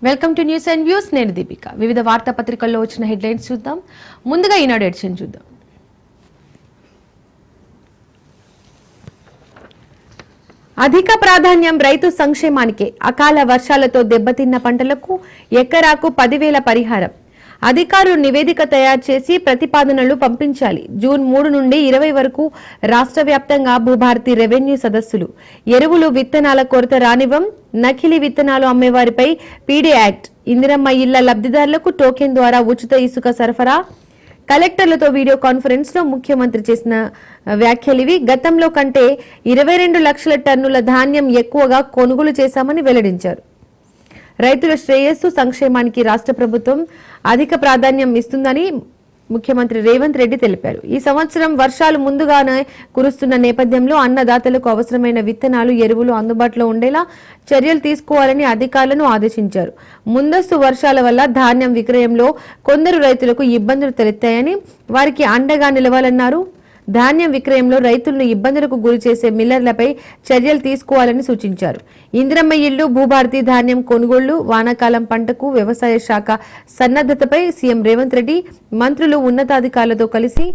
Welcome to news and views. నేను దీపిక. వివిధ వార్తాపత్రికల్లో వచ్చిన హెడ్లైన్స్ చూద్దాం. ముందుగా ఈనాడు ఎడిషన్ చూద్దాం. అధిక ప్రాధాన్యం రైతు సంక్షేమానికే. అకాల వర్షాలతో దెబ్బతిన్న పంటలకు ఎకరాకు 10,000 పరిహారం. అధికారులు నివేదిక తయారు చేసి ప్రతిపాదనలు పంపించాలి. జూన్ 3 నుండి 20 వరకు రాష్ట్ర వ్యాప్తంగా భూభారతి రెవెన్యూ సదస్సులు. ఎరువులు విత్తనాల కొరత రానివ్వం. నకిలీ విత్తనాలు అమ్మేవారిపై పీడీ యాక్ట్. ఇందిరమ్మ ఇళ్ల లబ్ధిదారులకు టోకెన్ ద్వారా ఉచిత ఇసుక సరఫరా. కలెక్టర్లతో వీడియో కాన్ఫరెన్స్ లో ముఖ్యమంత్రి చేసిన వ్యాఖ్యలివి. గతంలో కంటే 22 లక్షల టన్నుల ధాన్యం ఎక్కువగా కొనుగోలు చేశామని వెల్లడించారు. రైతుల శ్రేయస్సు సంక్షేమానికి రాష్ట్ర ప్రభుత్వం అధిక ప్రాధాన్యం ఇస్తుందని ముఖ్యమంత్రి రేవంత్ రెడ్డి తెలిపారు. ఈ సంవత్సరం వర్షాలు ముందుగానే కురుస్తున్న నేపథ్యంలో అన్నదాతలకు అవసరమైన విత్తనాలు, ఎరువులు అందుబాటులో ఉండేలా చర్యలు తీసుకోవాలని అధికారులను ఆదేశించారు. ముందస్తు వర్షాల వల్ల ధాన్యం విక్రయంలో కొందరు రైతులకు ఇబ్బందులు తలెత్తాయని, వారికి అండగా నిలవాలన్నారు. ధాన్యం విక్రయంలో రైతులను ఇబ్బందులకు గురి చేసే మిల్లర్లపై చర్యలు తీసుకోవాలని సూచించారు. ఇందిరమ్మ ఇళ్లు, భూభారతి ధాన్యం కొనుగోళ్లు, వానాకాలం పంటకు వ్యవసాయ శాఖ సన్నద్ధతపై సీఎం రేవంత్ రెడ్డి మంత్రులు ఉన్నతాధికారులతో కలిసి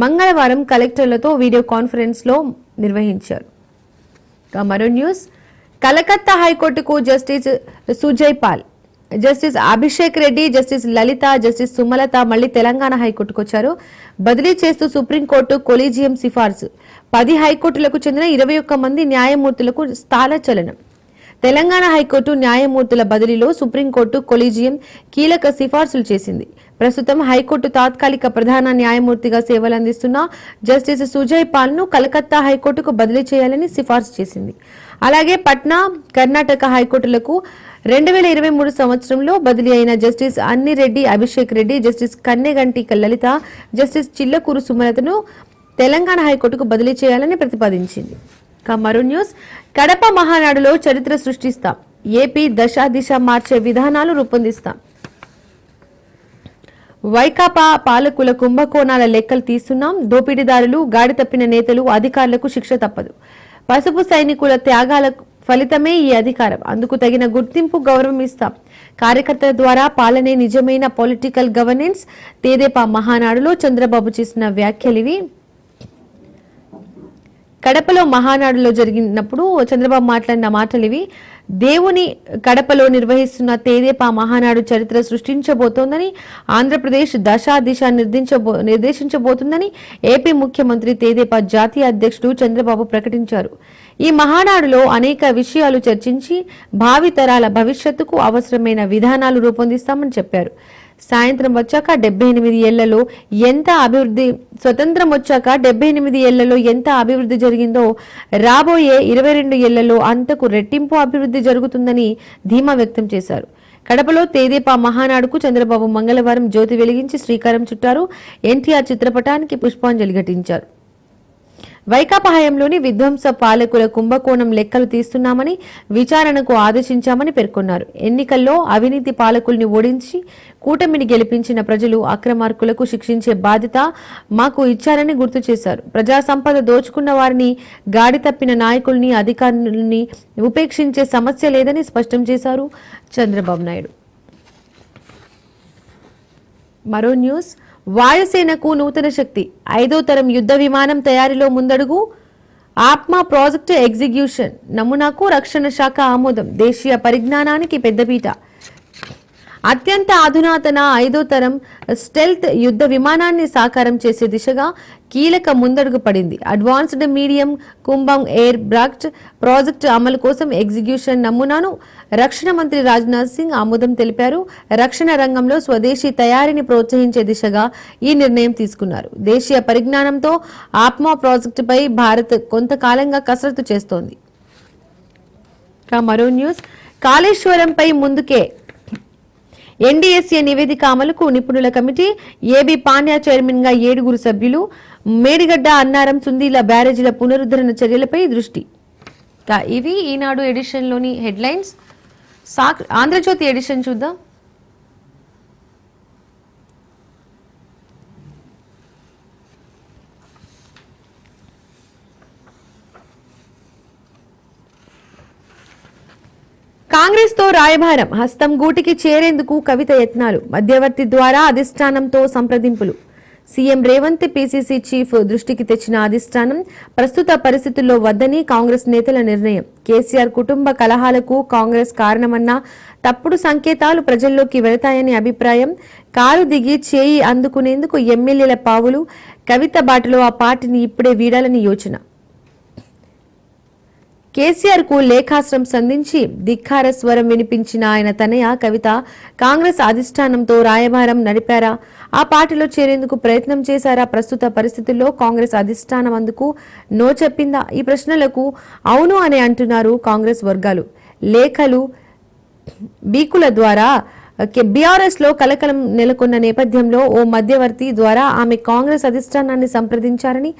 మంగళవారం కలెక్టర్లతో వీడియో కాన్ఫరెన్స్ లో నిర్వహించారు. మరో న్యూస్. కలకత్తా హైకోర్టుకు justice Sujay Paul, justice Abhishek Reddy, justice Lalitha, justice Sumalatha మళ్లీ తెలంగాణ హైకోర్టుకు వచ్చారు. బదిలీ చేస్తూ సుప్రీంకోర్టు కొలీజియం సిఫార్సు. 10 హైకోర్టులకు చెందిన 21 మంది న్యాయమూర్తులకు స్థానచలనం. తెలంగాణ హైకోర్టు న్యాయమూర్తుల బదిలీలో సుప్రీంకోర్టు కొలీజియం కీలక సిఫార్సులు చేసింది. ప్రస్తుతం హైకోర్టు తాత్కాలిక ప్రధాన న్యాయమూర్తిగా సేవలందిస్తున్న జస్టిస్ సుజయ్ పాల్ ను కలకత్తా హైకోర్టుకు బదిలీ చేయాలని సిఫార్సు చేసింది. అలాగే పట్నా, కర్ణాటక హైకోర్టులకు 2023 సంవత్సరంలో బదిలీ అయిన జస్టిస్ అన్నిరెడ్డి, అభిషేక్ రెడ్డి, జస్టిస్ కన్నెగంటి లలిత, జస్టిస్ చిల్లకూరు సుమలతను తెలంగాణ హైకోర్టుకు బదిలీ చేయాలని ప్రతిపాదించింది. మరో న్యూస్. కడప మహానాడులో చరిత్ర సృష్టిస్తాం. ఏపీ దశ మార్చే విధానాలు రూపొందిస్తాం. వైకాపా పాలకుల కుంభకోణాల లెక్కలు తీస్తున్నాం. దోపిడీదారులు, గాడి తప్పిన నేతలు, అధికారులకు శిక్ష తప్పదు. పసుపు సైనికుల త్యాగాల ఫలితమే ఈ అధికారం. అందుకు తగిన గుర్తింపు, గౌరవం ఇస్తాం. కార్యకర్తల ద్వారా పాలనే నిజమైన పొలిటికల్ గవర్నెన్స్. తెదేపా మహానాడులో చంద్రబాబు చేసిన వ్యాఖ్యలివి. కడపలో మహానాడులో జరిగినప్పుడు చంద్రబాబు మాట్లాడిన మాటలివి. దేవుని కడపలో నిర్వహిస్తున్న తెదేపా మహానాడు చరిత్ర సృష్టించబోతోందని, ఆంధ్రప్రదేశ్ దిశ నిర్దేశించబోతుందని ఏపీ ముఖ్యమంత్రి, తెదేపా జాతీయ అధ్యక్షుడు చంద్రబాబు ప్రకటించారు. ఈ మహానాడులో అనేక విషయాలు చర్చించి భావి తరాల భవిష్యత్తుకు అవసరమైన విధానాలు రూపొందిస్తామని చెప్పారు. సాయంత్రం వచ్చాక 78 ఏళ్లలో ఎంత అభివృద్ధి స్వతంత్రం వచ్చాక 78 ఏళ్లలో ఎంత అభివృద్ధి జరిగిందో రాబోయే 22 ఏళ్లలో అంతకు రెట్టింపు అభివృద్ధి జరుగుతుందని ధీమా వ్యక్తం చేశారు. కడపలో తెదేపా మహానాడుకు చంద్రబాబు మంగళవారం జ్యోతి వెలిగించి శ్రీకారం చుట్టారు. ఎన్టీఆర్ చిత్రపటానికి పుష్పాంజలి ఘటించారు. వైకాపా హయాంలోని విధ్వంస పాలకుల కుంభకోణం లెక్కలు తీస్తున్నామని, విచారణకు ఆదేశించామని పేర్కొన్నారు. ఎన్నికల్లో అవినీతి పాలకుల్ని ఓడించి కూటమిని గెలిపించిన ప్రజలు అక్రమార్కులకు శిక్షించే బాధ్యత మాకు ఇచ్చారని గుర్తు చేశారు. ప్రజా సంపద దోచుకున్న వారిని, గాడి తప్పిన నాయకుల్ని, అధికారుల్ని ఉపేక్షించే సమస్య లేదని స్పష్టం చేశారు చంద్రబాబు నాయుడు. మరో న్యూస్. వాయుసేనకు నూతన శక్తి. 5వ తరం యుద్ధ విమానం తయారీలో ముందడుగు. ఆప్మా ప్రాజెక్టు ఎగ్జిక్యూషన్ నమూనాకు రక్షణ శాఖ ఆమోదం. దేశీయ పరిజ్ఞానానికి పెద్దపీట. అత్యంత అధునాతన 5వ తరం స్టెల్త్ యుద్ధ విమానాన్ని సాకారం చేసే దిశగా కీలక ముందడుగు పడింది. అడ్వాన్స్డ్ మీడియం కుంభం ఎయిర్ బ్రాక్ట్ ప్రాజెక్టు అమలు కోసం ఎగ్జిక్యూషన్ నమూనాను రక్షణ మంత్రి రాజ్నాథ్ సింగ్ ఆమోదం తెలిపారు. రక్షణ రంగంలో స్వదేశీ తయారీని ప్రోత్సహించే దిశగా ఈ నిర్ణయం తీసుకున్నారు. దేశీయ పరిజ్ఞానంతో ఆప్మా ప్రాజెక్టుపై భారత్ కొంతకాలంగా కసరత్తు చేస్తోంది. మరో న్యూస్. కాళేశ్వరంపై ముందుకే. ఎన్డీఎస్ఏ నివేదిక అమలుకు నిపుణుల కమిటీ. ఏబీ పాండ్యా చైర్మన్ గా 7 సభ్యులు. మేడిగడ్డ, అన్నారం, సుందీల బ్యారేజీల పునరుద్ధరణ చర్యలపై దృష్టి. ఇవి ఈనాడు ఎడిషన్ లోని హెడ్లైన్స్. ఆంధ్రజ్యోతి ఎడిషన్ చూద్దాం. కాంగ్రెస్ తో రాయబారం హస్తం గూటికి చేరేందుకు కవిత యత్నాలు మధ్యవర్తి ద్వారా అధిష్టానంతో సంప్రదింపులు సీఎం రేవంత్ పీసీసీ చీఫ్ దృష్టికి తెచ్చిన అధిష్టానం ప్రస్తుత పరిస్థితుల్లో వద్దని కాంగ్రెస్ నేతల నిర్ణయం కేసీఆర్ కుటుంబ కలహాలకు కాంగ్రెస్ కారణమన్న తప్పుడు సంకేతాలు ప్రజల్లోకి వెళతాయని అభిప్రాయం కారు దిగి చేయి అందుకునేందుకు ఎమ్మెల్యేల పావులు కవిత బాటలో ఆ పార్టీని ఇప్పుడే వీడాలని యోచన కేసీఆర్ కు లేఖాస్త్రం సంధించి ధిక్కార స్వరం వినిపించిన ఆయన తనయ కవిత కాంగ్రెస్ అధిష్టానంతో రాయబారం నడిపారా ఆ పార్టీలో చేరేందుకు ప్రయత్నం చేశారా ప్రస్తుత పరిస్థితుల్లో కాంగ్రెస్ అధిష్టానం అందుకు నో చెప్పిందా ఈ ప్రశ్నలకు అవును అని అంటున్నారు కాంగ్రెస్ వర్గాలు లేఖలు బీకుల ద్వారా బీఆర్ఎస్ లో కలకలం నెలకొన్న నేపథ్యంలో ఓ మధ్యవర్తి ద్వారా ఆమె కాంగ్రెస్ అధిష్టానాన్ని సంప్రదించారని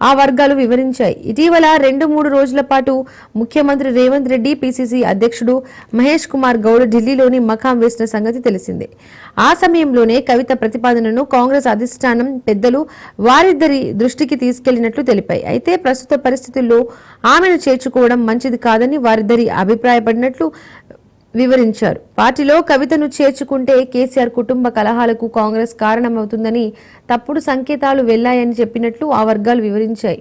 ఆ వర్గాలు వివరించాయి ఇటీవల 2-3 రోజుల పాటు ముఖ్యమంత్రి రేవంత్ రెడ్డి పీసీసీ అధ్యక్షుడు మహేష్ కుమార్ గౌడ్ ఢిల్లీలోని మకాం వేసిన సంగతి తెలిసిందే ఆ సమయంలోనే కవిత ప్రతిపాదనను కాంగ్రెస్ అధిష్టానం పెద్దలు వారిద్దరి దృష్టికి తీసుకెళ్లినట్లు తెలిపాయి అయితే ప్రస్తుత పరిస్థితుల్లో ఆమెను చేర్చుకోవడం మంచిది కాదని వారిద్దరి అభిప్రాయపడినట్లు వివరించారు పార్టీలో కవితను చేర్చుకుంటే కేసీఆర్ కుటుంబ కలహాలకు కాంగ్రెస్ కారణమవుతుందని తప్పుడు సంకేతాలు వెళ్లాయని చెప్పినట్లు ఆ వర్గాలు వివరించాయి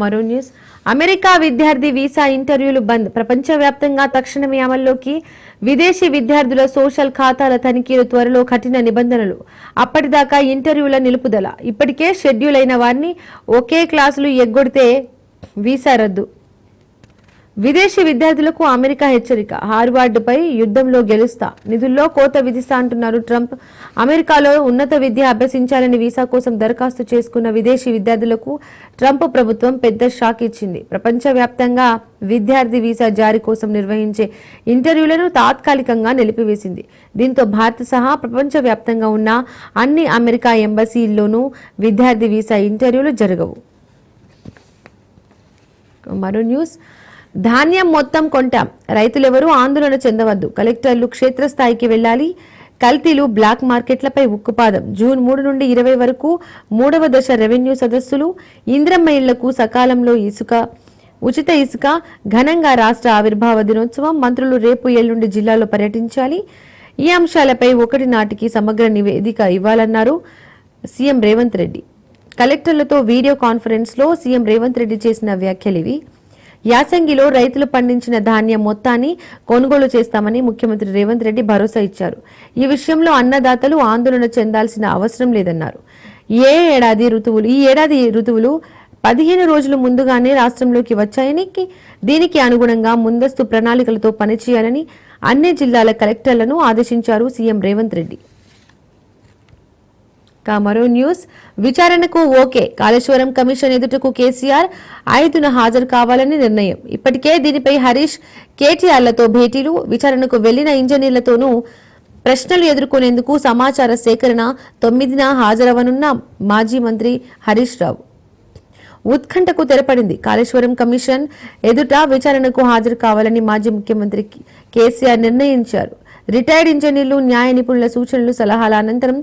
మరో న్యూస్ అమెరికా విద్యార్థి వీసా ఇంటర్వ్యూలు బంద్ ప్రపంచవ్యాప్తంగా తక్షణమే అమల్లోకి విదేశీ విద్యార్థుల సోషల్ ఖాతాల తనిఖీలు త్వరలో కఠిన నిబంధనలు అప్పటిదాకా ఇంటర్వ్యూల నిలుపుదల ఇప్పటికే షెడ్యూల్ అయిన వారిని ఒకే క్లాసులు ఎగ్గొడితే వీసా రద్దు విదేశీ విద్యార్థులకు అమెరికా హెచ్చరిక హార్వర్డ్పై యుద్ధంలో గెలుస్తా నిధుల్లో కోత విధిస్తా అంటున్నారు ట్రంప్ అమెరికాలో ఉన్నత విద్య అభ్యసించాలని వీసా కోసం దరఖాస్తు చేసుకున్న విదేశీ విద్యార్థులకు ట్రంప్ ప్రభుత్వం పెద్ద షాక్ ఇచ్చింది ప్రపంచవ్యాప్తంగా విద్యార్థి వీసా జారీ కోసం నిర్వహించే ఇంటర్వ్యూలను తాత్కాలికంగా నిలిపివేసింది దీంతో భారత్ సహా ప్రపంచవ్యాప్తంగా ఉన్న అన్ని అమెరికా ఎంబసీల్లోనూ విద్యార్థి వీసా ఇంటర్వ్యూలు జరగవు మరో న్యూస్ ధాన్యం మొత్తం కొంటాం రైతులెవరూ ఆందోళన చెందవద్దు కలెక్టర్లు క్షేత్రస్థాయికి వెళ్లాలి కల్తీలు బ్లాక్ మార్కెట్లపై ఉక్కుపాదం జూన్ 3 నుండి 20 వరకు 3వ దశ రెవెన్యూ సదస్సులు ఇంద్రమ్మ ఇళ్లకు సకాలంలో ఉచిత ఇసుక ఘనంగా రాష్ట్ర ఆవిర్భావ దినోత్సవం మంత్రులు రేపు ఎల్లుండి జిల్లాలో పర్యటించాలి ఈ అంశాలపై 1 నాటికి సమగ్ర నివేదిక ఇవ్వాలన్నారు సీఎం రేవంత్ రెడ్డి కలెక్టర్లతో వీడియో కాన్ఫరెన్స్ లో సీఎం రేవంత్ రెడ్డి చేసిన వ్యాఖ్యలివి యాసంగిలో రైతులు పండించిన ధాన్యం మొత్తాన్ని కొనుగోలు చేస్తామని ముఖ్యమంత్రి రేవంత్ రెడ్డి భరోసా ఇచ్చారు ఈ విషయంలో అన్నదాతలు ఆందోళన చెందాల్సిన అవసరం లేదన్నారు ఈ ఏడాది ఋతువులు 15 రోజులు ముందుగానే రాష్ట్రంలోకి వచ్చాయని దీనికి అనుగుణంగా ముందస్తు ప్రణాళికలతో పనిచేయాలని అన్ని జిల్లాల కలెక్టర్లను ఆదేశించారు సీఎం రేవంత్ రెడ్డి మరో న్యూస్ విచారణకు ఓకే కాళేశ్వరం కమిషన్ ఎదుటకు కేసీఆర్ 5న హాజరు కావాలని నిర్ణయం ఇప్పటికే దీనిపై హరీష్ కేటీఆర్లతో భేటీలు విచారణకు వెళ్లిన ఇంజనీర్లతోనూ ప్రశ్నలు ఎదుర్కొనేందుకు సమాచార సేకరణ 9న హాజరవనున్న మాజీ మంత్రి హరీష్ రావు ఉత్కంఠకు తెరపడింది కాళేశ్వరం కమిషన్ ఎదుట విచారణకు హాజరు కావాలని మాజీ ముఖ్యమంత్రి కేసీఆర్ నిర్ణయించారు రిటైర్డ్ ఇంజనీర్లు న్యాయ నిపుణుల సూచనలు సలహాల అనంతరం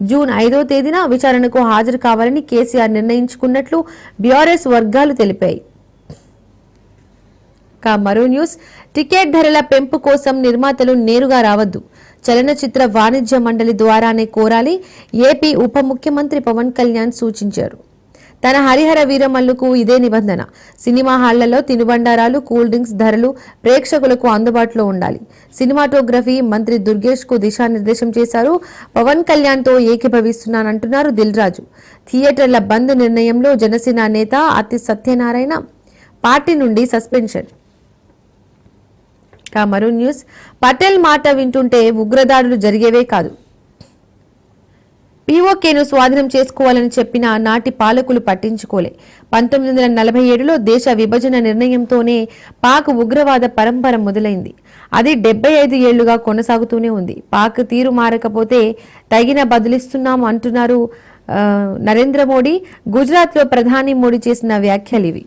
జూన్ 5వ తేదీన విచారణకు హాజరు కావాలని కేసీఆర్ నిర్ణయించుకున్నట్లు బీఆర్ఎస్ వర్గాలు తెలిపాయి మరో న్యూస్ టికెట్ ధరల పెంపు కోసం నిర్మాతలు నేరుగా రావద్దు చలనచిత్ర వాణిజ్య మండలి ద్వారానే కోరాలి ఏపీ ఉప ముఖ్యమంత్రి పవన్ కళ్యాణ్ సూచించారు తన హరిహర వీరమల్లుకు ఇదే నిబంధన సినిమా హాళ్లలో తినుబండారాలు కూల్ డ్రింక్స్ ధరలు ప్రేక్షకులకు అందుబాటులో ఉండాలి సినిమాటోగ్రఫీ మంత్రి దుర్గేష్ కు దిశానిర్దేశం చేశారు పవన్ కళ్యాణ్ తో ఏకీభవిస్తున్నానంటున్నారు దిల్ రాజు థియేటర్ల బంద్ నిర్ణయంలో జనసేన నేత అతి సత్యనారాయణ పార్టీ నుండి సస్పెన్షన్ మరో న్యూస్ పటేల్ మాట వింటుంటే ఉగ్రదాడులు జరిగేవే కాదు పీఓకేను స్వాధీనం చేసుకోవాలని చెప్పిన నాటి పాలకులు పట్టించుకోలే 1947లో దేశ విభజన నిర్ణయంతోనే పాక్ ఉగ్రవాద పరంపర మొదలైంది అది 75 ఏళ్లుగా కొనసాగుతూనే ఉంది పాక్ తీరు మారకపోతే తగిన బదులిస్తున్నాం అంటున్నారు నరేంద్ర మోడీ గుజరాత్లో ప్రధాని మోడీ చేసిన వ్యాఖ్యలివి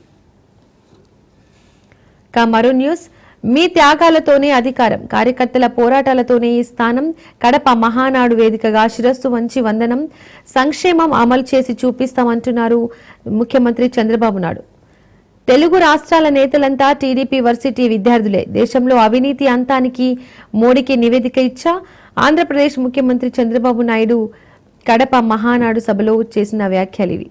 మరో న్యూస్ మీ త్యాగాలతోనే అధికారం కార్యకర్తల పోరాటాలతోనే ఈ స్థానం కడప మహానాడు వేదికగా శిరస్సు వంచి వందనం సంక్షేమం అమలు చేసి చూపిస్తామంటున్నారు ముఖ్యమంత్రి చంద్రబాబు నాయుడు తెలుగు రాష్ట్రాల నేతలంతా టీడీపీ వర్సిటీ విద్యార్థులే. దేశంలో అవినీతి అంతానికి మోడీకి నివేదిక ఇచ్చా. ఆంధ్రప్రదేశ్ ముఖ్యమంత్రి చంద్రబాబు నాయుడు కడప మహానాడు సభలో చేసిన వ్యాఖ్యలు ఇవి.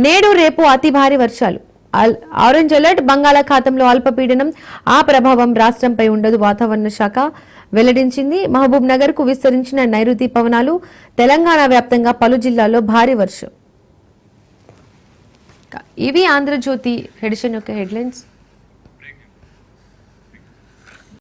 నేడు రేపు అతి భారీ వర్షాలు. Orange alert. బంగాళాఖాతంలో అల్పపీడనం, ఆ ప్రభావం రాష్ట్రంపై ఉండదు వాతావరణ శాఖ వెల్లడించింది. మహబూబ్ నగర్ కు విస్తరించిన నైరుతి పవనాలు. తెలంగాణ వ్యాప్తంగా పలు జిల్లాల్లో భారీ వర్షం. ఇవి ఆంధ్రజ్యోతి ఎడిషన్ యొక్క హెడ్లైన్స్.